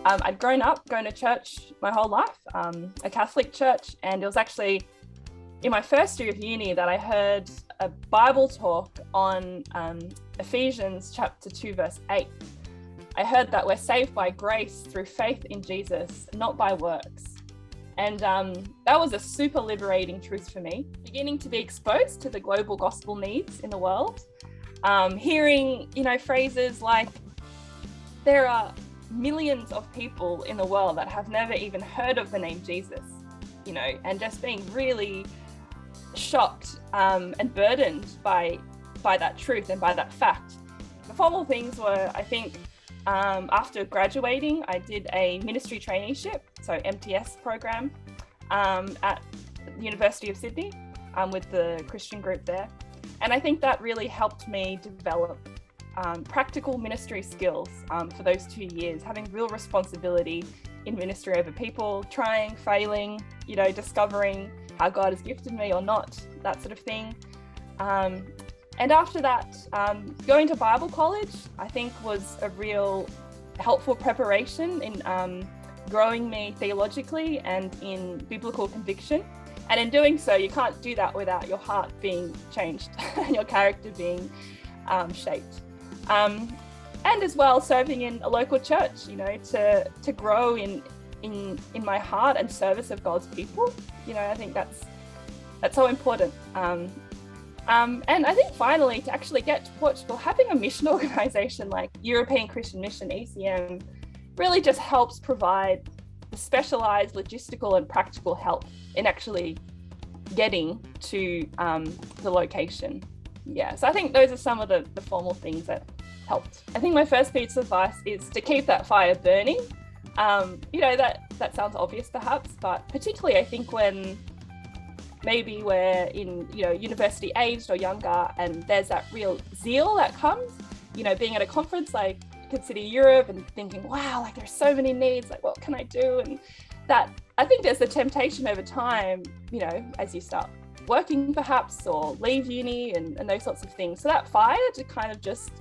I'd grown up going to church my whole life, a Catholic church, and it was actually in my first year of uni that I heard a Bible talk on Ephesians chapter 2, verse 8. I heard that we're saved by grace through faith in Jesus, not by works. And that was a super liberating truth for me, beginning to be exposed to the global gospel needs in the world. Hearing, phrases like, there are millions of people in the world that have never even heard of the name Jesus, and just being really shocked and burdened by that truth and by that fact. The formal things were, I think, after graduating, I did a ministry traineeship, so MTS program, at the University of Sydney with the Christian group there. And I think that really helped me develop practical ministry skills for those 2 years, having real responsibility in ministry over people, trying, failing, discovering how God has gifted me or not, that sort of thing. And after that, going to Bible college, I think was a real helpful preparation in growing me theologically and in biblical conviction. And in doing so, you can't do that without your heart being changed and your character being shaped. And as well, serving in a local church, to grow in my heart and service of God's people. I think that's so important. And I think finally, to actually get to Portugal, having a mission organisation like European Christian Mission, ECM, really just helps provide the specialised logistical and practical help in actually getting to the location. Yeah, so I think those are some of the formal things that helped. I think my first piece of advice is to keep that fire burning. That sounds obvious perhaps, but particularly I think when maybe we're in, university aged or younger, and there's that real zeal that comes, being at a conference like Consider Europe and thinking, wow, like there's so many needs, like what can I do? And that, I think there's the temptation over time, as you start working perhaps or leave uni and those sorts of things. So that fire to kind of just,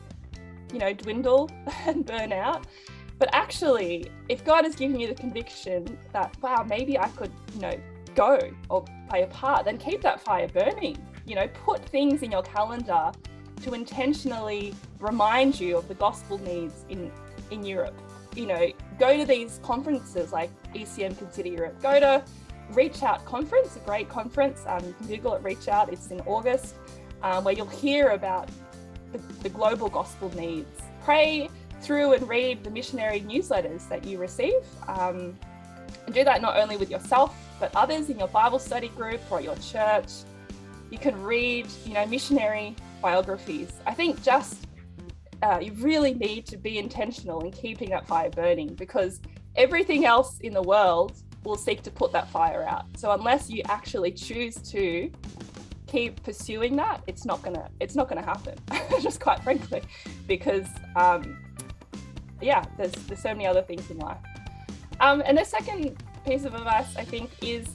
dwindle and burn out. But actually, if God has given you the conviction that, wow, maybe I could, go or play a part, then keep that fire burning. Put things in your calendar to intentionally remind you of the gospel needs in Europe. Go to these conferences like ECM Consider Europe. Go to Reach Out conference, a great conference. You can Google it, Reach Out. It's in August, where you'll hear about the global gospel needs. Pray through and read the missionary newsletters that you receive. And do that not only with yourself, but others in your Bible study group or your church. You can read, missionary biographies. I think you really need to be intentional in keeping that fire burning, because everything else in the world will seek to put that fire out. So unless you actually choose to keep pursuing that, it's not gonna happen. Just quite frankly, because there's so many other things in life. And the second piece of advice, I think, is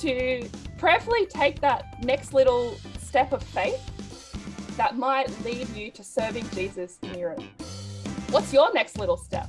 to prayerfully take that next little step of faith that might lead you to serving Jesus in Europe. What's your next little step?